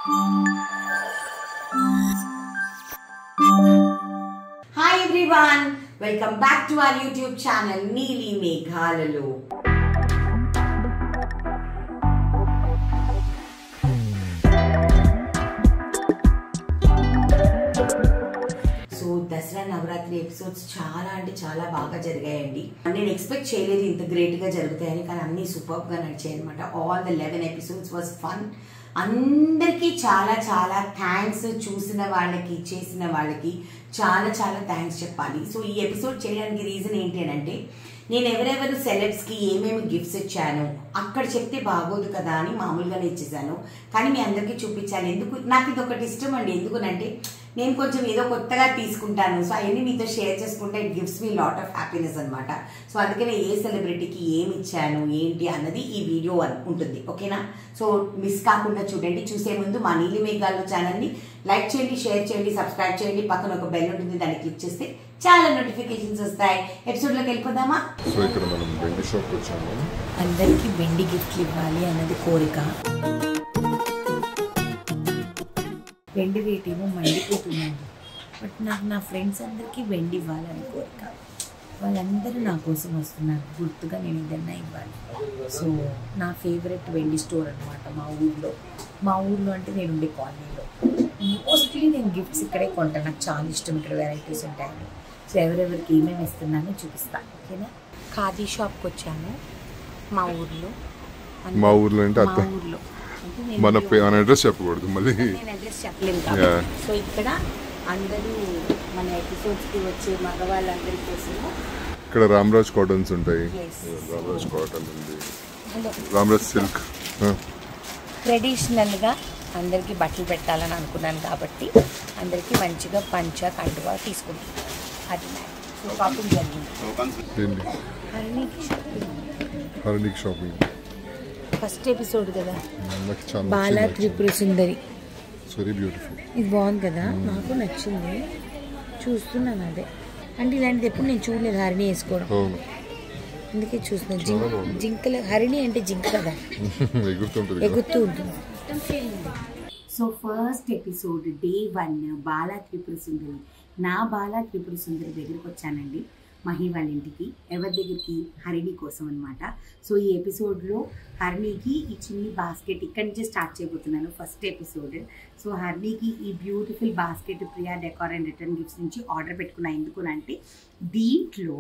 Hi everyone, welcome back to our YouTube channel Neeli Meghalalo. So Dasara Navaratri episodes చాలా అంటే చాలా బాగా జరిగాయండి. నేను ఎక్స్పెక్ట్ చేయలేదు ఇంత గ్రేట్ గా జరుగుతాయని, కానీ అన్ని సూపర్ గా నడిచాయి అన్నమాట. All the 11 episodes was fun. అందరికీ చాలా చాలా థ్యాంక్స్. చూసిన వాళ్ళకి చేసిన వాళ్ళకి చాలా చాలా థ్యాంక్స్ చెప్పాలి. సో ఈ ఎపిసోడ్ చేయడానికి రీజన్ ఏంటి అంటే, నేను ఎవరెవరు సెలబ్స్కి ఏమేమి గిఫ్ట్స్ ఇచ్చాను అక్కడ చెప్తే బాగోదు కదా అని మామూలుగానే ఇచ్చేసాను. కానీ మీ అందరికీ చూపించాలి. ఎందుకు నాకు ఇది ఒకటి ఇష్టం అండి. ఎందుకునంటే నేను కొంచెం ఏదో కొత్తగా తీసుకుంటాను. సో అవన్నీ మీతో షేర్ చేసుకుంటే it gives me lot of happiness అనమాట. సో అందుకనే ఏ సెలబ్రిటీకి ఏమి ఇచ్చాను ఏంటి అన్నది ఈ వీడియో ఉంటుంది. ఓకేనా? సో మిస్ కాకుండా చూడండి. చూసే ముందు మా నీలి మేఘాలు ఛానల్ని లైక్ చేయండి, షేర్ చేయండి, సబ్స్క్రైబ్ చేయండి. పక్కన ఒక బెల్ ఉంటుంది, దాన్ని క్లిక్ చేస్తే చాలా నోటిఫికేషన్స్ వస్తాయి. ఎపిసోడ్లోకి వెళ్ళిపోదామా? సో ఇక్కడ మనం వెండి షాప్కి వచ్చాము. అందరికీ వెండి గిఫ్ట్లు ఇవ్వాలి అన్నది కోరిక. వెండి రేట్ ఏమో మండిపోతుందండి. బట్ నాకు నా ఫ్రెండ్స్ అందరికీ వెండి ఇవ్వాలని కోరిక. వాళ్ళందరూ నా కోసం వస్తున్నారు. గుర్తుగా నేను ఏదన్నా ఇవ్వాలి. సో నా ఫేవరెట్ వెండి స్టోర్ అనమాట మా ఊర్లో అంటే నేను ఉండే కాలనీలో. మోస్ట్లీ నేను గిఫ్ట్స్ ఇక్కడే కొంటాను. నాకు చాలా ఇష్టం ఇక్కడ వెరైటీస్ ఉంటాయని. సో ఎవరెవరికి ఏమేమి ఇస్తున్నానో చూపిస్తాను. ఓకేనా? ఖాదీ షాప్కి వచ్చాము మా ఊర్లో అంటే మా ఊర్లో మన అడ్రస్ చెప్పకూడదు, మళ్ళీ నేను అడ్రస్ చెప్పలేను కాబట్టి. సో ఇక్కడ అందరూ మన ఎపిసోడ్స్కి వచ్చే మగవాళ్ళందరి కోసము ఇక్కడ రామరాజ్ కాటన్స్ ఉంటాయి. రామరాజ్ కాటన్ ఉంది, రామరాజ్ సిల్క్. ట్రెడిషనల్గా అందరికీ బట్టలు పెట్టాలని అనుకున్నాను కాబట్టి అందరికీ మంచిగా పంచ కండువా తీసుకున్నాను. అది షాపింగ్ జరిగింది. హరణిక్ షాపింగ్ ఫస్ట్ ఎపిసోడ్ కదా, బాలా త్రిపుర సుందరి. Very beautiful. ఇది బాగుంది కదా, నాకు నచ్చింది. చూస్తున్నాను అదే. అంటే ఇలాంటిది ఎప్పుడు నేను చూడలేదు హరిణి వేసుకోవడం. అందుకే చూస్తున్నాను. జింకలు హరిణి అంటే జింక కదా, ఎగురుతూ ఉంటుంది. So first episode day 1 Bala Tripura Sundari. నా బాలా త్రిపుర సుందరి దగ్గరికి వచ్చానండి, మహి వాళ్ళ ఇంటికి. ఎవరి దగ్గరికి? హరిణి కోసం అనమాట. సో ఈ ఎపిసోడ్లో హరిణికి ఈ చిన్ని బాస్కెట్ ఇక్కడి నుంచే స్టార్ట్ చేయబోతున్నాను ఫస్ట్ ఎపిసోడ్. సో హరిణికి ఈ beautiful basket Priya decor and return gifts నుంచి ఆర్డర్ పెట్టుకున్నా. ఎందుకునంటే దీంట్లో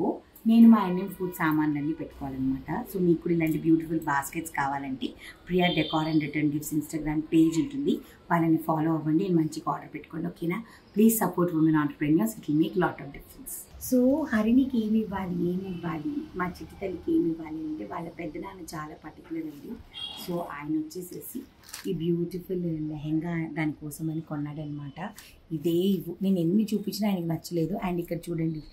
నేను మా NM ఫుడ్ సామాన్లన్నీ పెట్టుకోవాలన్నమాట. సో మీకు కూడా ఇలాంటి బ్యూటిఫుల్ బాస్కెట్స్ కావాలంటే Priya decor and return gifts Instagram page ఉంటుంది, వాళ్ళని ఫాలో అవ్వండి. నేను మంచిగా ఆర్డర్ పెట్టుకోండి. ఓకేనా? Please support women entrepreneurs, it will make lot of difference. So హరిణికి ఏమి ఇవ్వాలి, మా చిట్టి తల్లికి ఏమి ఇవ్వాలి అంటే వాళ్ళ పెద్దనాన్న చాలా పర్టికులర్ అండి. సో ఆయన వచ్చేసేసి ఈ బ్యూటిఫుల్ లెహెంగా దానికోసం అని కొన్నాడనమాట. ఇదే నేను ఎన్ని చూపించినా ఆయనకి నచ్చలేదు. అండ్ ఇక్కడ చూడండి,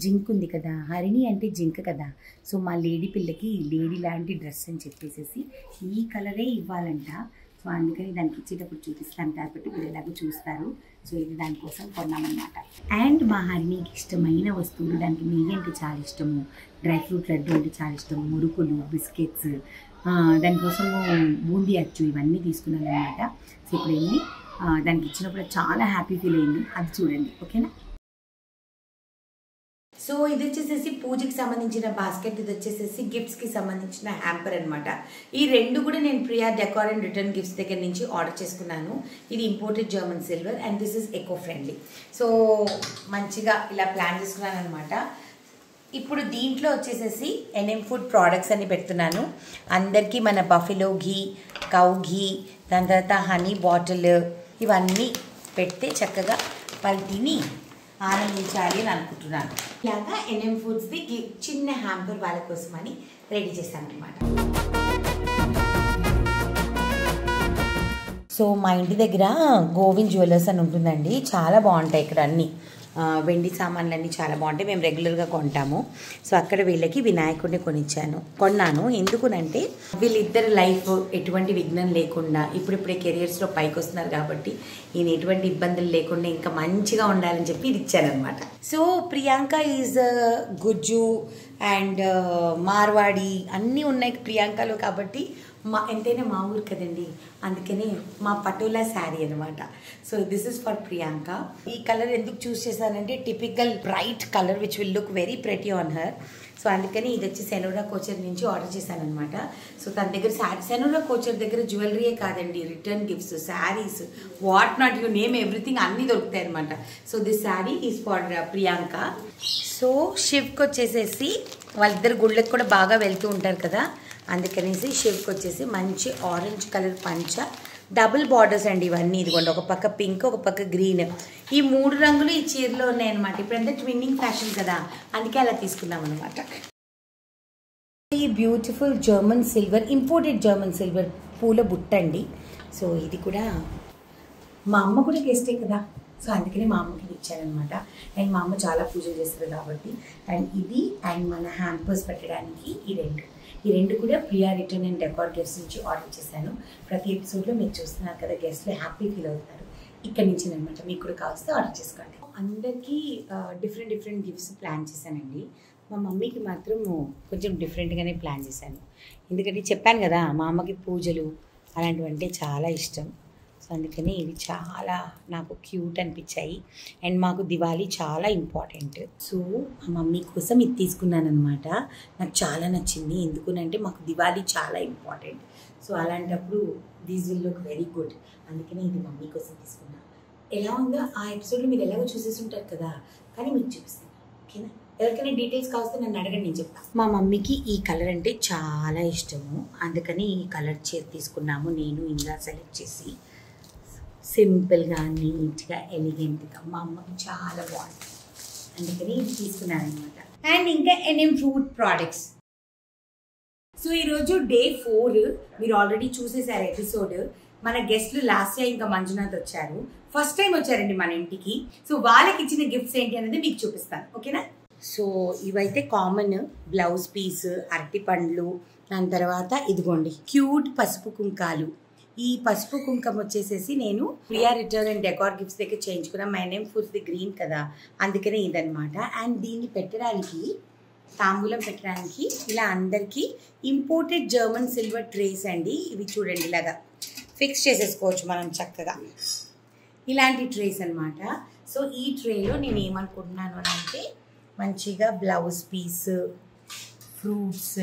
జింక్ ఉంది కదా, హరిణి అంటే జింక కదా. సో మా లేడీ పిల్లకి లేడీ లాంటి డ్రెస్ అని చెప్పేసి ఈ కలరే ఇవ్వాలంట. సో అందుకని దానికి ఇచ్చేటప్పుడు చూపిస్తాను కాబట్టి మీరు ఎలాగో చూస్తారు. సో ఇది దానికోసం కొన్నామన్నమాట. అండ్ మా హరిణికి ఇష్టమైన వస్తువులు, దానికి నెయ్యి అంటే చాలా ఇష్టము, డ్రై ఫ్రూట్ లడ్డు అంటే చాలా ఇష్టము, మురుకులు, బిస్కెట్స్, దానికోసము బూందీ అచ్చు, ఇవన్నీ తీసుకున్నాను అనమాట. సో ఇప్పుడు వెళ్ళి దానికి ఇచ్చినప్పుడు చాలా హ్యాపీ ఫీల్ అయింది. అది చూడండి. ఓకేనా? సో ఇది వచ్చేసేసి పూజకి సంబంధించిన బాస్కెట్, ఇది వచ్చేసేసి గిఫ్ట్స్కి సంబంధించిన హ్యాంపర్ అనమాట. ఈ రెండు కూడా నేను Priya decor and return gifts దగ్గర నుంచి ఆర్డర్ చేసుకున్నాను. ఇది imported German silver and this is eco friendly. So మంచిగా ఇలా ప్లాన్ చేసుకున్నాను అనమాట. ఇప్పుడు దీంట్లో వచ్చేసేసి NM ఫుడ్ ప్రోడక్ట్స్ అని పెడుతున్నాను. అందరికీ మన బఫెలో ఘీ, కౌ ఘీ, దాని తర్వాత హనీ బాటిల్, ఇవన్నీ పెడితే చక్కగా వాళ్ళు తిని ఆనందించాలి అని అనుకుంటున్నాను. ఇలాగా NM ఫుడ్స్ది చిన్న హ్యాంపర్ వాళ్ళ కోసం అని రెడీ చేశాను అనమాట. సో మా ఇంటి దగ్గర గోవింద్ జ్యువెలర్స్ అని ఉంటుందండి. చాలా బాగుంటాయి ఇక్కడ అన్నీ. వెండి సామాన్లన్నీ చాలా బాగుంటాయి. మేము రెగ్యులర్గా కొంటాము. సో అక్కడ వీళ్ళకి వినాయకుడిని కొన్నాను. ఎందుకునంటే వీళ్ళిద్దరు లైఫ్ ఎటువంటి విఘ్నం లేకుండా ఇప్పుడిప్పుడే కెరియర్స్లో పైకి వస్తున్నారు కాబట్టి ఈయన ఎటువంటి ఇబ్బందులు లేకుండా ఇంకా మంచిగా ఉండాలని చెప్పి ఇది ఇచ్చానమాట. సో ప్రియాంక ఈజ్ గుజ్జు అండ్ మార్వాడి అన్నీ ఉన్నాయి ప్రియాంకలో కాబట్టి ఎంతైనా మా ఊరు కదండి, అందుకని మా పటోలా శారీ అనమాట. So this is for Priyanka. ఈ కలర్ ఎందుకు చూస్ చేశానంటే typical bright colour which will look very pretty on her. So అందుకని ఇది వచ్చి సెనోరా కోచర్ నుంచి ఆర్డర్ చేశాను అనమాట. సో తన దగ్గర సెనోరా కోచర్ దగ్గర జ్యువెలరీయే కాదండి, return gifts, saris, what not you name everything అన్నీ దొరుకుతాయి అనమాట. So this sari is for Priyanka. So షిఫ్ట్కి వచ్చేసేసి వాళ్ళిద్దరు గుళ్ళకి కూడా బాగా వెళ్తూ ఉంటారు కదా, అందుకనేసి షిఫ్ట్కి వచ్చేసి మంచి ఆరెంజ్ కలర్ పంచ, డబుల్ బార్డర్స్ అండి ఇవన్నీ. ఇదిగోండి, ఒక పక్క పింక్, ఒక పక్క గ్రీన్, ఈ 3 రంగులు ఈ చీరలో ఉన్నాయన్నమాట. ఇప్పుడంతా ట్విన్నింగ్ ఫ్యాషన్ కదా, అందుకే అలా తీసుకున్నాం అనమాట. ఈ beautiful German silver, imported German silver పూల బుట్ట అండి. సో ఇది కూడా మా అమ్మ కూడా గెస్టే కదా, సో అందుకనే మా అమ్మకి ఇచ్చానమాట. అండ్ మా అమ్మ చాలా పూజలు చేస్తారు కాబట్టి. అండ్ ఇది అండ్ మన హ్యాంపర్స్ పెట్టడానికి ఈ రెండు కూడా Priya return and decor gifts నుంచి ఆర్డర్ చేశాను. ప్రతి ఎపిసోడ్లో మీరు చూస్తున్నారు కదా, గెస్ట్లు హ్యాపీ ఫీల్ అవుతారు. ఇక్కడ నుంచి అనమాట, మీకు కూడా కావస్తే ఆర్డర్ చేసుకోండి. అందరికీ డిఫరెంట్ గిఫ్ట్స్ ప్లాన్ చేశానండి. మా మమ్మీకి మాత్రం కొంచెం డిఫరెంట్గానే ప్లాన్ చేశాను. ఎందుకంటే చెప్పాను కదా, మా అమ్మకి పూజలు అలాంటివంటే చాలా ఇష్టం. సో అందుకని ఇవి చాలా నాకు క్యూట్ అనిపించాయి. అండ్ మాకు దివాళీ చాలా ఇంపార్టెంట్. సో మా మమ్మీ కోసం ఇది తీసుకున్నాను అనమాట. నాకు చాలా నచ్చింది, ఎందుకంటే మాకు దివాళీ చాలా ఇంపార్టెంట్. సో అలాంటప్పుడు these will look very good, అందుకని ఇది మమ్మీ కోసం తీసుకున్నాను. ఎలా ఉందో ఆ ఎపిసోడ్లో మీరు ఎలాగో చూసేసి ఉంటారు కదా, కానీ మీకు చూపిస్తాను, ఓకేనా? ఎవరికైనా డీటెయిల్స్ కావస్తే నన్ను అడగండి, నేను చెప్తాను. మా మమ్మీకి ఈ కలర్ అంటే చాలా ఇష్టము, అందుకని ఈ కలర్ చీర తీసుకున్నాము. నేను ఇలా సెలెక్ట్ చేసి సింపుల్గా, నీట్గా, ఎలిగెంట్గా మా అమ్మకి చాలా బాగుంటుంది, అందుకని ఇది తీసుకున్నాను అనమాట. అండ్ ఇంకా NM ఫ్రూట్ ప్రోడక్ట్స్. సో ఈరోజు డే 4, మీరు ఆల్రెడీ చూసేసారు ఎపిసోడ్. మన గెస్ట్లు లాస్ట్ ఇయర్ ఇంకా మంజునాథ్ వచ్చారు, ఫస్ట్ టైం వచ్చారండి మన ఇంటికి. సో వాళ్ళకి ఇచ్చిన గిఫ్ట్స్ ఏంటి అనేది మీకు చూపిస్తాను, ఓకేనా? సో ఇవైతే కామన్ బ్లౌజ్ పీస్, అరటి పండ్లు, దాని తర్వాత ఇదిగోండి క్యూట్ పసుపు కుంకాలు. ఈ పసుపు కుంకం వచ్చేసేసి నేను Priya return and decor gifts దగ్గర చేయించుకున్నా. My name food the green కదా, అందుకనే ఇదనమాట. అండ్ దీన్ని పెట్టడానికి, తాంబూలం పెట్టడానికి ఇలా అందరికీ ఇంపోర్టెడ్ జర్మన్ సిల్వర్ ట్రేస్ అండి. ఇవి చూడండి, ఇలాగా ఫిక్స్ చేసేసుకోవచ్చు మనం చక్కగా, ఇలాంటి ట్రేస్ అనమాట. సో ఈ ట్రేలో నేను ఏమనుకుంటున్నాను అని అంటే, మంచిగా బ్లౌజ్ పీస్, ఫ్రూట్స్,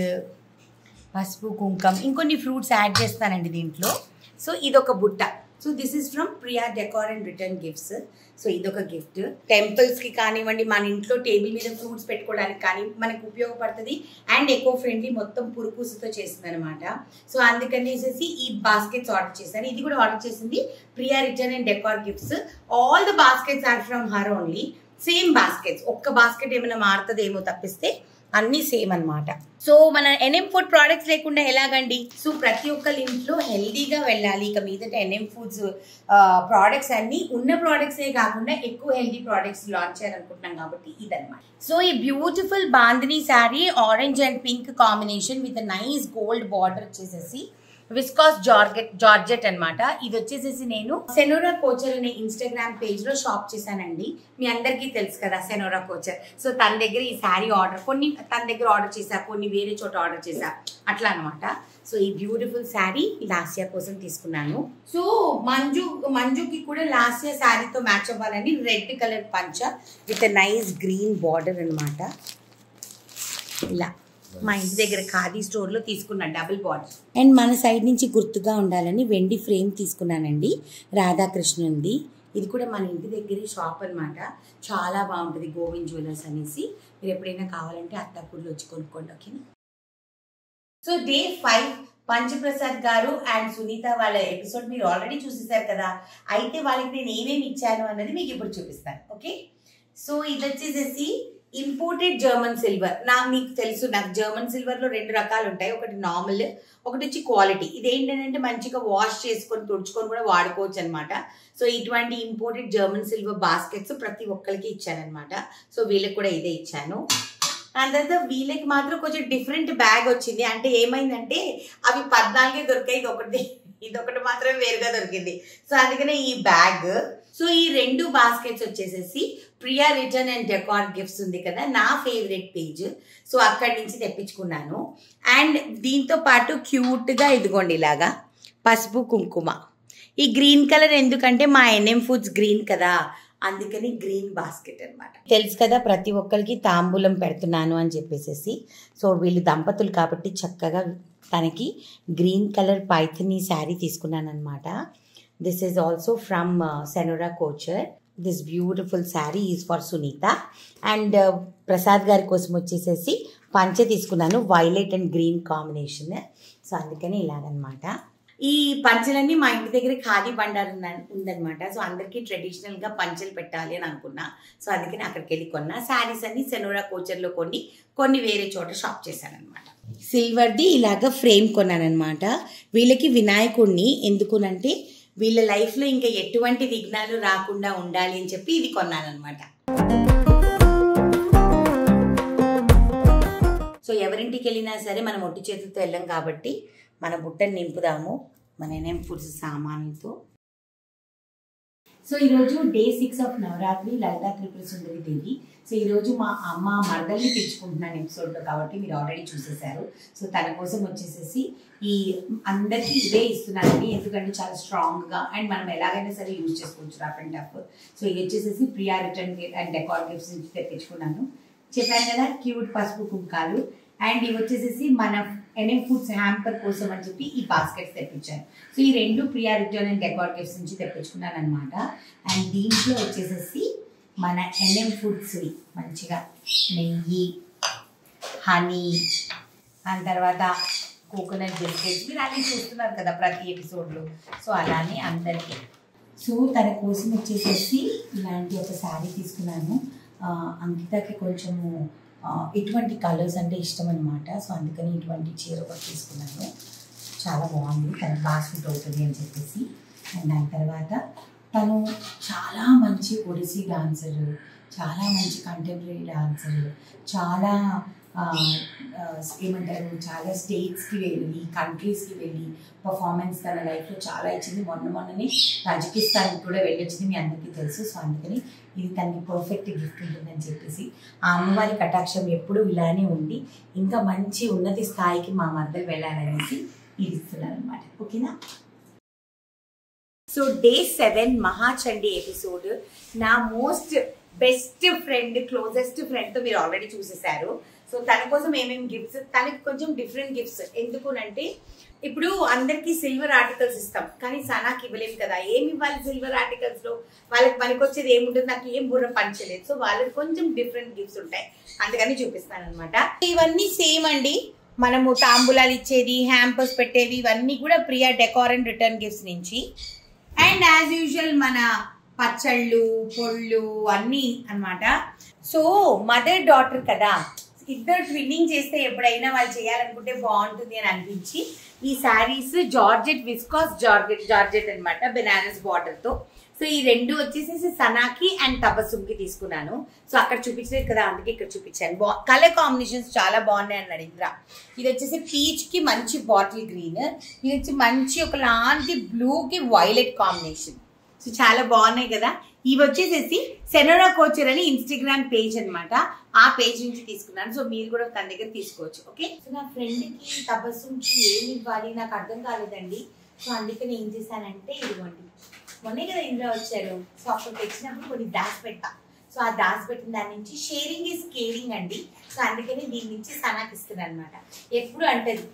పసుపు కుంకం, ఇంకొన్ని ఫ్రూట్స్ యాడ్ చేస్తానండి దీంట్లో. సో ఇదొక బుట్ట. So this is from Priya decor and return gifts. So ఇదొక గిఫ్ట్. టెంపుల్స్కి కానివ్వండి, మన ఇంట్లో టేబుల్ మీద ఫ్రూట్స్ పెట్టుకోవడానికి కానీ మనకు ఉపయోగపడుతుంది. అండ్ ఎకో ఫ్రెండ్లీ, మొత్తం పురుపూసతో చేస్తుంది అనమాట. సో అందుకనేసి ఈ బాస్కెట్స్ ఆర్డర్ చేశాను. ఇది కూడా ఆర్డర్ చేసింది Priya return and decor gifts. All the baskets are from her only. Same baskets, ఒక్క బాస్కెట్ ఏమైనా మారుతుంది ఏమో తప్పిస్తే అన్నీ సేమ్ అనమాట. సో మన NM ఫుడ్ ప్రోడక్ట్స్ లేకుండా ఎలాగండి? సో ప్రతి ఒక్కరి ఇంట్లో హెల్దీగా వెళ్ళాలి. ఇక మీదట NM ఫుడ్స్ ప్రోడక్ట్స్ అన్ని ఉన్న ప్రోడక్ట్సే కాకుండా ఎక్కువ హెల్దీ ప్రోడక్ట్స్ లాంచ్ చేయాలనుకుంటున్నాం కాబట్టి ఇదన్నమాట. సో ఈ beautiful bandhani sari, orange and pink combination with nice gold border వచ్చేసేసి విస్కాస్ జార్జెట్ అనమాట. ఇది వచ్చేసేసి నేను సెనోరా కోచర్ అనే ఇన్స్టాగ్రామ్ పేజ్ లో షాప్ చేశానండి. మీ అందరికీ తెలుసు కదా సెనోరా కోచర్. సో తన దగ్గర ఈ శారీ ఆర్డర్, కొన్ని తన దగ్గర ఆర్డర్ చేశా, కొన్ని వేరే చోట ఆర్డర్ చేశా, అట్లా అనమాట. సో ఈ బ్యూటిఫుల్ శారీ లాస్యా కోసం తీసుకున్నాను. సో మంజుకి కూడా లాస్యా శారీతో మ్యాచ్ అవ్వాలని రెడ్ కలర్ పంచ విత్ నైస్ గ్రీన్ బార్డర్ అనమాట. ఇలా మా ఇంటి దగ్గర ఖాదీ స్టోర్ లో తీసుకున్న డబుల్ బార్డర్. అండ్ మన సైడ్ నుంచి గుర్తుగా ఉండాలని వెండి ఫ్రేమ్ తీసుకున్నానండి, రాధాకృష్ణుంది. ఇది కూడా మన ఇంటి దగ్గర షాప్ అనమాట, చాలా బాగుంటుంది, గోవింద్ జ్యువెలర్స్ అనేసి. మీరు ఎప్పుడైనా కావాలంటే అత్తాపూర్లో వచ్చి కొనుక్కోండి, ఓకేనా? సో డే 5 పంచప్రసాద్ గారు అండ్ సునీత వాళ్ళ ఎపిసోడ్ మీరు ఆల్రెడీ చూసేసారు కదా. అయితే వాళ్ళకి నేను ఏమేమి ఇచ్చాను అన్నది మీకు ఇప్పుడు చూపిస్తాను, ఓకే? సో ఇది వచ్చేసేసి ఇంపోర్టెడ్ జర్మన్ సిల్వర్. మీకు తెలుసు, నాకు జర్మన్ సిల్వర్ లో 2 రకాలు ఉంటాయి, ఒకటి నార్మల్, ఒకటి వచ్చి క్వాలిటీ. ఇదేంటంటే మంచిగా వాష్ చేసుకొని తుడుచుకొని కూడా వాడుకోవచ్చు అనమాట. సో ఇటువంటి ఇంపోర్టెడ్ జర్మన్ సిల్వర్ బాస్కెట్స్ ప్రతి ఒక్కరికి ఇచ్చానమాట. సో వీళ్ళకి కూడా ఇదే ఇచ్చాను. దాని తర్వాత వీళ్ళకి మాత్రం కొంచెం డిఫరెంట్ బ్యాగ్ వచ్చింది. అంటే ఏమైందంటే అవి 14 దొరికాయి, ఇదొకటి మాత్రమే వేరుగా దొరికింది. సో అందుకనే ఈ బ్యాగ్. సో ఈ 2 బాస్కెట్స్ వచ్చేసేసి Priya return and decor gifts ఉంది కదా, నా ఫేవరెట్ పేజ్. సో అక్కడి నుంచి తెప్పించుకున్నాను. అండ్ దీంతో పాటు క్యూట్గా ఇదిగోండి ఇలాగా పసుపు కుంకుమ. ఈ గ్రీన్ కలర్ ఎందుకంటే మా NM ఫుడ్స్ గ్రీన్ కదా, అందుకని గ్రీన్ బాస్కెట్ అనమాట. తెలుసు కదా ప్రతి ఒక్కరికి తాంబూలం పెడుతున్నాను అని చెప్పేసి. సో వీళ్ళు దంపతులు కాబట్టి చక్కగా తనకి గ్రీన్ కలర్ పైథనీ శారీ తీసుకున్నాను అనమాట. This is also from Senora couture. This beautiful sari is for Sunitha. And Prasad గారి కోసం వచ్చేసేసి పంచె తీసుకున్నాను, violet and green combination. So అందుకని ఇలాగనమాట. ఈ పంచెలన్నీ మా ఇంటి దగ్గర ఖాదీ బండారు ఉందనమాట. సో అందరికీ ట్రెడిషనల్గా పంచెలు పెట్టాలి అని అనుకున్నా. సో అందుకని అక్కడికి వెళ్ళి కొన్నా. శారీస్ అన్ని సెనోరా కోచర్లో కొన్ని వేరే చోట షాప్ చేశానమాట. సిల్వర్ది ఇలాగ ఫ్రేమ్ కొన్నానమాట. వీళ్ళకి వినాయకుడిని ఎందుకునంటే వీళ్ళ లైఫ్లో ఇంకా ఎటువంటి విఘ్నాలు రాకుండా ఉండాలి అని చెప్పి ఇది కొన్నానమాట. సో ఎవరింటికి వెళ్ళినా సరే మనం ఒట్టి చేతులతో వెళ్ళాం కాబట్టి మన బుట్టని నింపుదాము మన NM ఫుడ్స్ సామాన్లతో. సో ఈరోజు day 6 of Navratri Lalita Tripura Sundari Devi. So ఈరోజు మా అమ్మ మరదల్ని తెచ్చుకుంటున్నాను ఎపిసోడ్లో కాబట్టి మీరు ఆల్రెడీ చూసేశారు. సో తన కోసం వచ్చేసేసి ఈ అందరికీ ఇదే ఇస్తున్నానండి, ఎందుకంటే చాలా స్ట్రాంగ్గా అండ్ మనం ఎలాగైనా సరే యూజ్ చేసుకోవచ్చు రఫ్ అండ్ టఫ్. సో ఇది వచ్చేసేసి Priya return and decor gifts నుంచి తెప్పించుకున్నాను. చెప్పాను కదా క్యూట్ పసుపు కుంకాలు. అండ్ ఇవి వచ్చేసేసి మన NM ఫుడ్స్ హ్యాంపర్ కోసం అని చెప్పి ఈ బాస్కెట్స్ తెప్పించాను. సో ఈ రెండు Priya return and decor gifts నుంచి తెప్పించుకున్నాను అనమాట. అండ్ దీంట్లో వచ్చేసేసి మన NM ఫుడ్స్ మంచిగా నెయ్యి, హనీ, దాని తర్వాత కోకోనట్ బిస్కెట్స్ మీరు అన్నీ చూస్తున్నారు కదా ప్రతి ఎపిసోడ్లో. సో అలానే అందరికీ. సో తన కోసం వచ్చేసేసి ఇలాంటి ఒక శారీ తీసుకున్నాను. అంకితకి కొంచెము ఇటువంటి కలర్స్ అంటే ఇష్టం అనమాట. సో అందుకని ఇటువంటి చీర ఒకటి తీసుకున్నాను. చాలా బాగుంది, తనకు బాగా సూట్ అవుతుంది అని చెప్పేసి. అండ్ దాని తర్వాత తను చాలా మంచి ఒడిసీ డాన్సర్, చాలా మంచి కంటెంపరీ డాన్సర్, చాలా ఏమంటారు చాలా స్టేట్స్కి వెళ్ళి కంట్రీస్కి వెళ్ళి పర్ఫార్మెన్స్ తన లైఫ్లో చాలా ఇచ్చింది. మొన్ననే తజికిస్తాన్కి కూడా వెళ్ళొచ్చింది, మీ అందరికీ తెలుసు. సో అందుకని ఇది తనకి పర్ఫెక్ట్ గిఫ్ట్ ఉంటుందని చెప్పేసి ఆ అమ్మవారి కటాక్షం ఎప్పుడూ ఇలానే ఉండి ఇంకా మంచి ఉన్నతి స్థాయికి మా మరదలు వెళ్ళాలనేసి ఇది ఇస్తున్నాను అనమాట. ఓకేనా. So day 7 Maha Chandi episode. నా మోస్ట్ బెస్ట్ ఫ్రెండ్, క్లోజెస్ట్ ఫ్రెండ్తో మీరు ఆల్రెడీ చూసేశారు. సో తన కోసం ఏమేమి గిఫ్ట్స్, తనకి కొంచెం డిఫరెంట్ గిఫ్ట్స్. ఎందుకునంటే ఇప్పుడు అందరికీ సిల్వర్ ఆర్టికల్స్ ఇస్తాం కానీ సనాకి ఇవ్వలేము కదా. ఏమి ఇవ్వాలి సిల్వర్ ఆర్టికల్స్లో, వాళ్ళకి పనికొచ్చేది ఏముంటుంది, నాకు ఏం బుర్ర పంచలేదు. సో వాళ్ళకి కొంచెం డిఫరెంట్ గిఫ్ట్స్ ఉంటాయి, అందుకని చూపిస్తాను అనమాట. ఇవన్నీ సేమ్ అండి, మనము తాంబూలాలు ఇచ్చేది, హ్యాంపర్స్ పెట్టేవి, ఇవన్నీ కూడా Priya decor and return gifts నుంచి. అండ్ యాజ్ యూజువల్ మన పచ్చళ్ళు, పొళ్ళు అన్నీ అనమాట. సో మదర్ డాటర్ కదా, ఇద్దరు ట్విన్నింగ్ చేస్తే ఎప్పుడైనా వాళ్ళు చేయాలనుకుంటే బాగుంటుంది అని అనిపించి ఈ శారీస్ జార్జెట్, విస్కాస్ జార్జెట్ అనమాట, బెనారస్ బార్డర్తో. సో ఈ రెండు వచ్చేసి సనాకి అండ్ తబస్సుమ్కి తీసుకున్నాను. సో అక్కడ చూపించలేదు కదా, అందుకే ఇక్కడ చూపించాను. కలర్ కాంబినేషన్స్ చాలా బాగున్నాయి అన్నాడు ఇంద్ర. ఇది వచ్చేసి పీచ్కి మంచి బాటిల్ గ్రీన్, ఇది వచ్చి మంచి ఒకలాంటి బ్లూకి వైలెట్ కాంబినేషన్. సో చాలా బాగున్నాయి కదా. ఇవి వచ్చేసేసి సెనోరా కోచర్ అని ఇన్స్టాగ్రామ్ పేజ్ అనమాట, ఆ పేజ్ నుంచి తీసుకున్నాను. సో మీరు కూడా తన దగ్గర తీసుకోవచ్చు. ఓకే. సో నా ఫ్రెండ్కి తబస్సుకి ఏమి ఇవ్వాలి నాకు అర్థం కాలేదండి. సో అందుకని ఏం చేశానంటే ఇదిగోండి, మొన్నే కదా ఇంద్ర వచ్చారు. సో అప్పుడు తెచ్చినప్పుడు కొన్ని దాచిపెట్టా. సో ఆ దాచిపెట్టిన దాని నుంచి షేరింగ్ ఈజ్ కేరింగ్ అండి. సో అందుకని దీని నుంచి సనాకి ఇస్తున్నాను అనమాట. ఎప్పుడు అంటది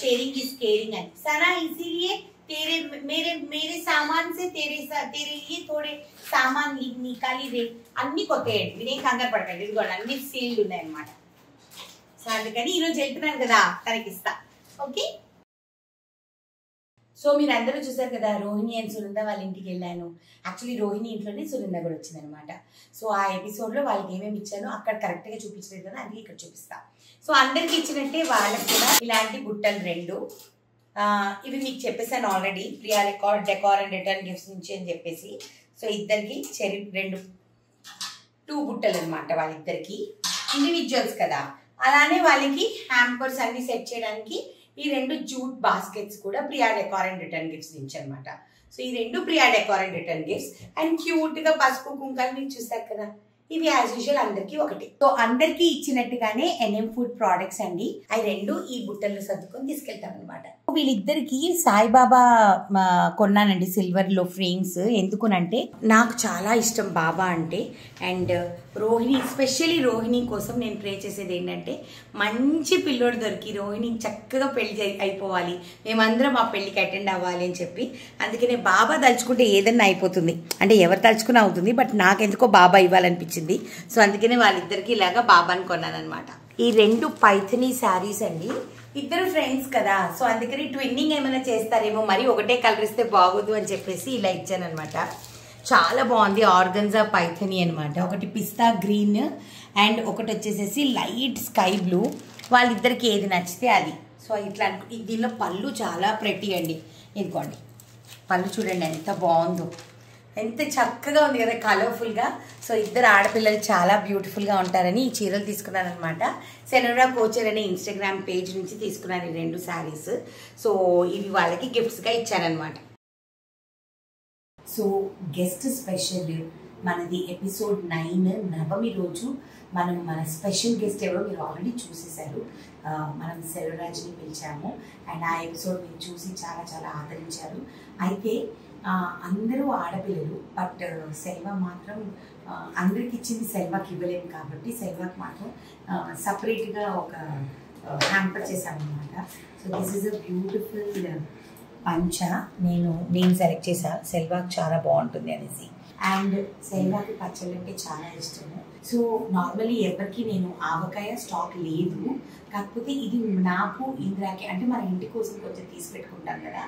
షేరింగ్ ఈజ్ కేరింగ్ అని. సనా ఇసిలియే तेरे मेरे सामान से तेरे लिए थोड़े सामान निकाली दे. అన్ని కొత్తయండి, మీరేం కంగారు పడకండి, ఇదిగోండి అన్ని సీల్డ్ ఉన్నాయి అనమాట. సో అందుకని ఈరోజు వెళ్తున్నాను కదా తనకి ఇస్తా. ఓకే. సో మీరు అందరూ చూసారు కదా, రోహిణి అండ్ సునంద వాళ్ళ ఇంటికి వెళ్ళాను. యాక్చువల్లీ రోహిణి ఇంట్లోనే సునంద కూడా వచ్చింది అనమాట. సో ఆ ఎపిసోడ్లో వాళ్ళకి ఏమేమి ఇచ్చానో అక్కడ కరెక్ట్గా చూపించలేదు కదా, అందుకే ఇక్కడ చూపిస్తా. సో అందరికి ఇచ్చినట్టే వాళ్ళకి కూడా ఇలాంటి బుట్టలు 2. ఇవి మీకు చెప్పేసాను already, Priya decor and return gifts నుంచి అని చెప్పేసి. సో ఇద్దరికి 2 బుట్టలు అనమాట, వాళ్ళిద్దరికి ఇండివిజువల్స్ కదా. అలానే వాళ్ళకి హ్యాంపర్స్ అన్ని సెట్ చేయడానికి ఈ 2 జూట్ బాస్కెట్స్ కూడా Priya decor and return gifts నుంచి అనమాట. సో ఈ 2 Priya decor and return gifts. And క్యూట్గా పసుపు కుంకాలు మీరు చూసారు కదా, ఇవి యాజ్ యూజువల్ అందరికి ఒకటి. సో అందరికి ఇచ్చినట్టుగానే ఎన్ఎం ఫుడ్ ప్రోడక్ట్స్ అండి. అవి రెండు ఈ బుట్టల్లో సర్దుకొని తీసుకెళ్తాం అనమాట. వీళ్ళిద్దరికి సాయిబాబా కొన్నానండి సిల్వర్ లో ఫ్రేమ్స్. ఎందుకునంటే నాకు చాలా ఇష్టం బాబా అంటే. అండ్ రోహిణి, ఎస్పెషల్లీ రోహిణి కోసం నేను ప్రే చేసేది ఏంటంటే మంచి పిల్లోడు దొరికి రోహిణి చక్కగా పెళ్లి అయిపోవాలి, మేమందరం ఆ పెళ్లికి అటెండ్ అవ్వాలి అని చెప్పి. అందుకనే బాబా తలుచుకుంటే ఏదన్నా అయిపోతుంది, అంటే ఎవరు తలుచుకుని అవుతుంది, బట్ నాకెందుకో బాబా ఇవ్వాలనిపించింది. సో అందుకనే వాళ్ళిద్దరికి ఇలాగా బాబాని కొన్నాను అనమాట. ఈ రెండు పైథనీ శారీస్ అండి. ఇద్దరు ఫ్రెండ్స్ కదా, సో అందుకని ట్విన్నింగ్ ఏమైనా చేస్తారేమో, మరి ఒకటే కలర్ ఇస్తే బాగోదు అని చెప్పేసి ఇలా ఇచ్చాను అనమాట. చాలా బాగుంది. ఆర్గన్జా పైథనీ అనమాట. ఒకటి పిస్తా గ్రీన్ అండ్ ఒకటి వచ్చేసేసి లైట్ స్కై బ్లూ. వాళ్ళిద్దరికి ఏది నచ్చితే అది. సో ఇట్లా దీనిలో పళ్ళు చాలా ప్రెటీ అండి. ఇదిగోండి పళ్ళు చూడండి ఎంత బాగుందో, ఎంత చక్కగా ఉంది కదా, కలర్ఫుల్గా. సో ఇద్దరు ఆడపిల్లలు చాలా బ్యూటిఫుల్గా ఉంటారని ఈ చీరలు తీసుకున్నాను అనమాట. సెనోరా కోచర్ అనే ఇన్స్టాగ్రామ్ పేజ్ నుంచి తీసుకున్నాను ఈ రెండు శారీస్. సో ఇవి వాళ్ళకి గిఫ్ట్స్గా ఇచ్చానమాట. సో గెస్ట్ స్పెషల్ మనది ఎపిసోడ్ 9 నవమి రోజు మన స్పెషల్ గెస్ట్ ఎవరో మీరు ఆల్రెడీ చూసేశారు. మనం సెల్వరాజ్ని పిలిచాము అండ్ ఆ ఎపిసోడ్ మీరు చూసి చాలా చాలా ఆదరించారు. అయితే అందరూ ఆడపిల్లలు, బట్ సెల్వ మాత్రం అందరికి ఇచ్చింది సెల్వాకి ఇవ్వలేము కాబట్టి సెల్వాకి మాత్రం సపరేట్గా ఒక హ్యాంపర్ చేశామన్నమాట. So this is a beautiful pancha. నేను సెలెక్ట్ చేశాను, సెల్వాకి చాలా బాగుంటుంది అనేసి. అండ్ సెల్వాకి పచ్చళ్ళు అంటే చాలా ఇష్టము. సో నార్మల్లీ ఎవరికి నేను ఆవకాయ స్టాక్ లేదు, కాకపోతే ఇది నాకు ఇంద్రాకి అంటే మన ఇంటి కోసం కొంచెం తీసి పెట్టుకుంటాం కదా,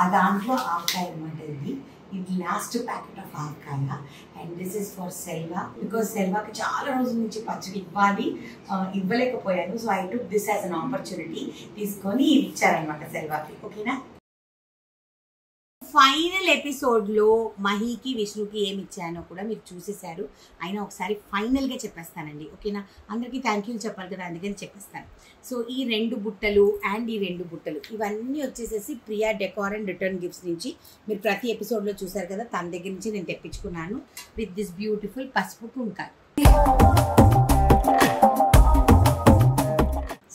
ఆ దాంట్లో ఆవకాయ అనమాట. ఇది last packet of avakaya. And this is for Selva, because సెల్వాకి చాలా రోజుల నుంచి పచ్చడి ఇవ్వలేకపోయాను. So I took this as an opportunity తీసుకొని ఇది ఇచ్చారనమాట సెల్వాకి. ఓకేనా. ఫైనల్ ఎపిసోడ్లో మహీకి విష్ణుకి ఏమి ఇచ్చానో కూడా మీరు చూసేశారు. అయినా ఒకసారి ఫైనల్గా చెప్పేస్తానండి. ఓకేనా. అందరికీ థ్యాంక్ యూ చెప్పాలి కదా, అందుకని చెప్పేస్తాను. సో ఈ 2 బుట్టలు అండ్ ఈ 2 బుట్టలు ఇవన్నీ వచ్చేసేసి Priya decor and return gifts నుంచి మీరు ప్రతి ఎపిసోడ్లో చూసారు కదా, తన దగ్గర నుంచి నేను తెప్పించుకున్నాను విత్ దిస్ బ్యూటిఫుల్ పసుపు కుంకాలు.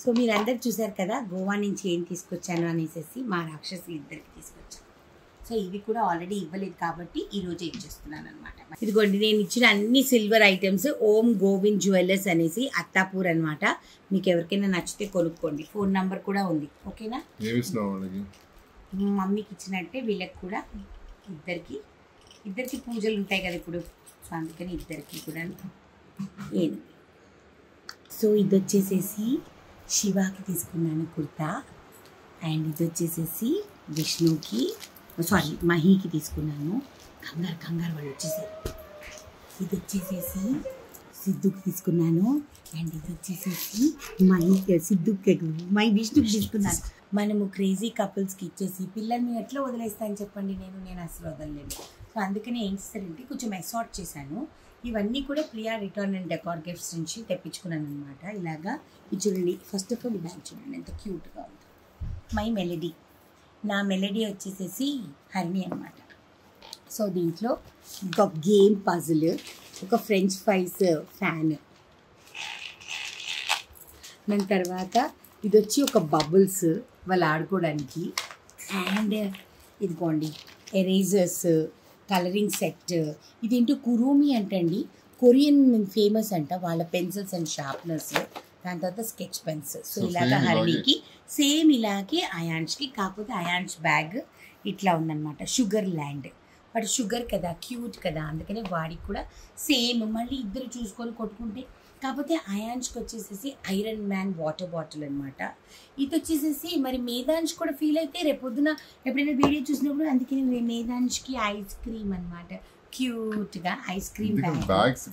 సో మీరందరూ చూసారు కదా గోవా నుంచి ఏం తీసుకొచ్చాను అనేసి మా రాక్షసులు ఇద్దరికి తీసుకొచ్చాను. సో ఇవి కూడా ఆల్రెడీ ఇవ్వలేదు కాబట్టి ఈరోజే ఇచ్చేస్తున్నాను అనమాట. ఇదిగోండి నేను ఇచ్చిన అన్ని సిల్వర్ ఐటమ్స్ ఓం గోవింద్ జ్యువెలర్స్ అనేసి అత్తాపూర్ అనమాట. మీకు ఎవరికైనా నచ్చితే కొనుక్కోండి, ఫోన్ నంబర్ కూడా ఉంది. ఓకేనా. మమ్మీకి ఇచ్చినట్టే వీళ్ళకి కూడా ఇద్దరికి పూజలు ఉంటాయి కదా ఇప్పుడు, సో అందుకని ఇద్దరికి కూడా ఏది. సో ఇది వచ్చేసేసి శివాకి తీసుకున్నాను కుర్తా, అండ్ ఇది వచ్చేసేసి విష్ణుకి మహీకి తీసుకున్నాను. కంగారు వాళ్ళు వచ్చేసారు. ఇది వచ్చేసేసి సిద్ధుకి తీసుకున్నాను, అండ్ ఇది వచ్చేసేసి విష్ణుకి తీసుకున్నాను. మనము క్రేజీ కపుల్స్కి ఇచ్చేసి పిల్లల్ని ఎట్లా వదిలేస్తాను చెప్పండి, నేను అసలు వదలలేను. సో అందుకని ఏం చేస్తారంటే కొంచెం అసార్ట్ చేశాను. ఇవన్నీ కూడా Priya return and decor gifts నుంచి తెప్పించుకున్నాను అనమాట. ఇలాగా ఇది చూడండి. ఫస్ట్ ఆఫ్ ఆల్ ఈ బ్యాగ్ చూడండి ఎంత క్యూట్గా ఉంది. మై మెలడీ, నా మెలడీ వచ్చేసేసి హరిణి అనమాట. సో దీంట్లో ఒక గేమ్ పజిల్, ఒక ఫ్రెంచ్ ఫ్రైస్ ఫ్యాన్, దాని తర్వాత ఇది వచ్చి ఒక బబుల్స్ వాళ్ళు ఆడుకోవడానికి, అండ్ ఇదిగోండి ఎరేజర్స్, కలరింగ్ సెట్. ఇదేంటో కురోమి అంటండి, కొరియన్ ఫేమస్ అంట వాళ్ళ పెన్సిల్స్ అండ్ షార్ప్నర్స్. దాని తర్వాత స్కెచ్ పెన్స్. సో ఇలాగ హరిణికి సేమ్ ఇలాగే అయాన్ష్కి, కాకపోతే అయాన్ష్ బ్యాగ్ ఇట్లా ఉందన్నమాట. షుగర్ ల్యాండ్, బట్ షుగర్ కదా, క్యూట్ కదా, అందుకనే వాడికి కూడా సేమ్. మళ్ళీ ఇద్దరు చూసుకొని కొట్టుకుంటే, కాకపోతే అయాన్ష్కి వచ్చేసేసి ఐరన్ మ్యాన్ వాటర్ బాటిల్ అనమాట. ఇది వచ్చేసేసి మరి మేధాంష్ కూడా ఫీల్ అయితే రేపొద్దున ఎప్పుడైనా వీడియో చూసినప్పుడు, అందుకని మేధాంష్కి ఐస్ క్రీమ్ అనమాట. క్యూట్గా ఐస్ క్రీమ్ బ్యాగ్స్.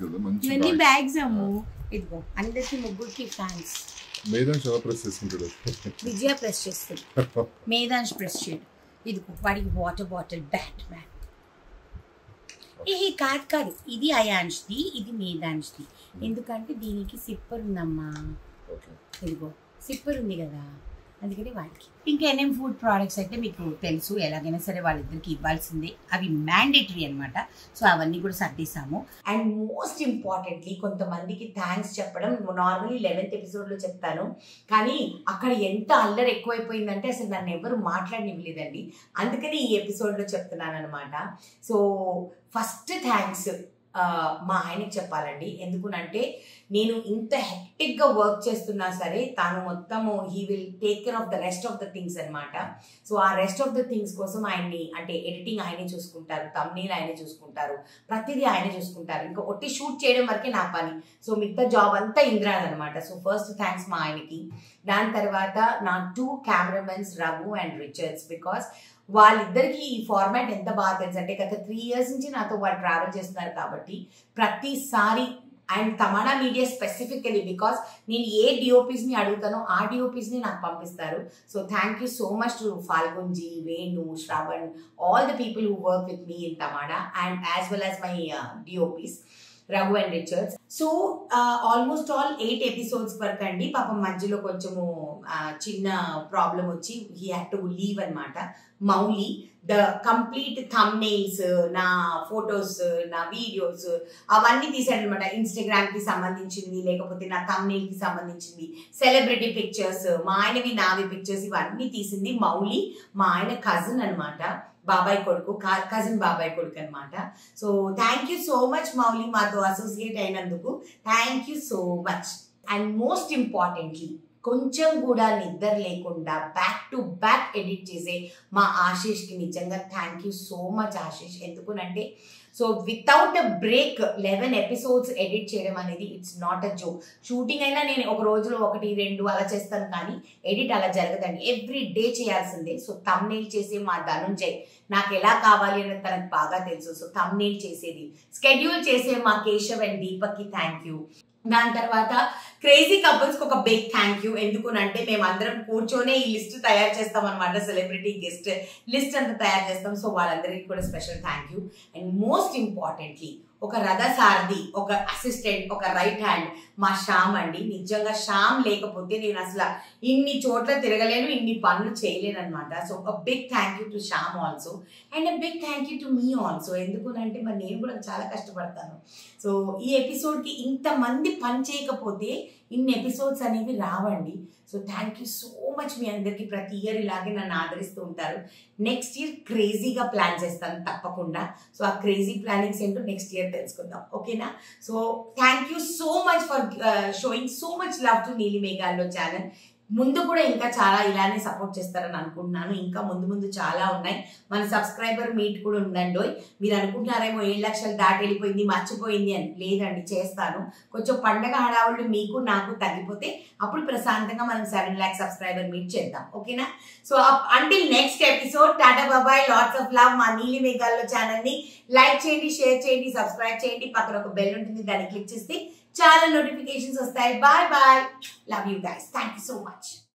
ఇవన్నీ బ్యాగ్స్ అమ్ము. ఇదిగో అందరికి ముగ్గురికి ఫ్యాన్స్. విజయ ప్రెస్ చేస్తుంది, మేధాంష్ ప్రెస్ చేయడు. ఇదిగో వాడికి వాటర్ బాటిల్, బ్యాట్ మ్యాన్. కాదు ఇది అయాన్ష్ది, ఇది మేధాంష్ది. ఎందుకంటే దీనికి సిప్పర్ ఉందమ్మా. ఇదిగో సిప్పర్ ఉంది కదా, అందుకని వాటికి ఇంకా ఏమేమి ఫుడ్ ప్రోడక్ట్స్ అయితే మీకు తెలుసు, ఎలాగైనా సరే వాళ్ళిద్దరికి ఇవ్వాల్సిందే, అవి మ్యాండేటరీ అనమాట. సో అవన్నీ కూడా సర్దిస్తాము. అండ్ మోస్ట్ ఇంపార్టెంట్లీ కొంతమందికి థ్యాంక్స్ చెప్పడం నార్మల్లీ 11th ఎపిసోడ్లో చెప్తాను, కానీ అక్కడ ఎంత అల్లరి ఎక్కువైపోయిందంటే అసలు నన్ను ఎవరు మాట్లాడనివ్వలేదండి. అందుకని ఈ ఎపిసోడ్లో చెప్తున్నాను అనమాట. సో ఫస్ట్ థ్యాంక్స్ మా ఆయనకి చెప్పాలండి. ఎందుకునంటే నేను ఇంత హెక్టిక్గా వర్క్ చేస్తున్నా సరే తాను మొత్తము he will take care of the rest of the things అనమాట. సో ఆ రెస్ట్ ఆఫ్ ద థింగ్స్ కోసం ఆయన్ని, అంటే ఎడిటింగ్ ఆయనే చూసుకుంటారు, థంబ్నెయిల్ ఆయనే చూసుకుంటారు, ప్రతిదీ ఆయనే చూసుకుంటారు. ఇంకా ఒట్టి షూట్ చేయడం వరకే నా పని. సో మిగతా జాబ్ అంతా ఇంద్రాది అనమాట. సో ఫస్ట్ థ్యాంక్స్ మా ఆయనకి. దాని తర్వాత నా 2 cameramens Raghu and Richards. Because వాళ్ళిద్దరికి ఈ ఫార్మాట్ ఎంత బాగా తెలుసు అంటే గత 3 years నుంచి నాతో వాళ్ళు ట్రావెల్ చేస్తున్నారు కాబట్టి ప్రతిసారి, and Tamannaah media specifically because నేను ఏ డిఓపీస్ని అడుగుతానో ఆ డిఓపీస్ని నాకు పంపిస్తారు. So thank you so much to Falgunji, Venu, Shravan, all the people who work with me in Tamannaah and as well as my DOPs Raghu and Richards. So almost all 8 episodes వరకు అండి. పాపం మధ్యలో కొంచెము చిన్న ప్రాబ్లం వచ్చి హీ హ్యాడ్ టు లీవ్ అనమాట. Mouli the complete thumbnails, నా photos, నా వీడియోస్ అవన్నీ తీసాడు అనమాట. ఇన్స్టాగ్రామ్కి సంబంధించింది, లేకపోతే నా థంబ్నెయిల్కి సంబంధించింది, సెలబ్రిటీ పిక్చర్స్, మా ఆయనవి నావి పిక్చర్స్, ఇవన్నీ తీసింది మౌలి. మా ఆయన కజిన్ అనమాట, బాబాయ్ కొడుకు, కజిన్ బాబాయ్ కొడుకు అనమాట. So thank you so much Mouli, మాతో అసోసియేట్ అయినందుకు thank you so much. And most importantly కొంచెం కూడా నిద్ర లేకుండా బ్యాక్ టు బ్యాక్ ఎడిట్ చేసే మా ఆశీష్కి నిజంగా thank you so much Ashish. ఎందుకునంటే so without a break 11 episodes edit చేయడం అనేది it's not a joke. Shooting అయినా నేను ఒక రోజులో 1, 2 అలా చేస్తాను, కానీ ఎడిట్ అలా జరగదండి. ఎవ్రీ డే చేయాల్సిందే. సో థంబ్నెయిల్ చేసే మా ధనుంజయ్ నాకు ఎలా కావాలి అనేది తనకు బాగా తెలుసు. సో థంబ్నెయిల్ చేసేది, స్కెడ్యూల్ చేసే మా కేశవ్ అండ్ దీపక్కి థ్యాంక్ యూ. దాని తర్వాత క్రేజీ కపుల్స్కి ఒక బిగ్ థ్యాంక్ యూ. ఎందుకునంటే మేమందరం కూర్చొనే ఈ లిస్ట్ తయారు చేస్తాం అనమాట, సెలబ్రిటీ గెస్ట్ లిస్ట్ అంతా తయారు చేస్తాం. సో వాళ్ళందరికీ కూడా special thank you. And most importantly ఒక రథసారథి, ఒక అసిస్టెంట్, ఒక రైట్ హ్యాండ్ మా శ్యామ్ అండి. నిజంగా శ్యామ్ లేకపోతే నేను అసలు ఇన్ని చోట్ల తిరగలేను, ఇన్ని పనులు చేయలేను అనమాట. సో ఒక big thank you to Shyam also and a big thank you to మీ ఆల్సో. ఎందుకునంటే మరి నేను కూడా చాలా కష్టపడతాను. సో ఈ ఎపిసోడ్కి ఇంతమంది పని చేయకపోతే ఇన్ని ఎపిసోడ్స్ అనేవి రావండి. So thank you so much మీ అందరికీ. ప్రతి ఇయర్ ఇలాగే నన్ను ఆదరిస్తూ ఉంటారు. నెక్స్ట్ ఇయర్ క్రేజీగా ప్లాన్ చేస్తాను తప్పకుండా. సో ఆ క్రేజీ ప్లానింగ్స్ ఏంటో నెక్స్ట్ ఇయర్ తెలుసుకుందాం, ఓకేనా? So thank you so much for showing so much love to నీలి మేఘాల్లో ఛానల్. ముందు కూడా ఇంకా చాలా ఇలానే సపోర్ట్ చేస్తారని అనుకుంటున్నాను. ఇంకా ముందు చాలా ఉన్నాయి. మన సబ్స్క్రైబర్ మీట్ కూడా ఉందండి. మీరు అనుకుంటున్నారేమో 7 లక్షలు దాటి వెళ్ళిపోయింది, మర్చిపోయింది అని. లేదండి, చేస్తాను. కొంచెం పండగ హడావుళ్ళు మీకు నాకు తగ్గిపోతే అప్పుడు ప్రశాంతంగా మనం 7 lakh సబ్స్క్రైబర్ మీట్ చేద్దాం, ఓకేనా? So until next episode, Tata బాబాయ్, లాట్స్ ఆఫ్ లవ్. మా నీలి మేఘాల్లో ఛానల్ని లైక్ చేయండి, షేర్ చేయండి, సబ్స్క్రైబ్ చేయండి. పక్కన ఒక బెల్ ఉంటుంది, దాన్ని క్లిక్ చేస్తే చాలా నోటిఫికేషన్స్ వస్తాయి. Bye bye, love you guys, thank you so much.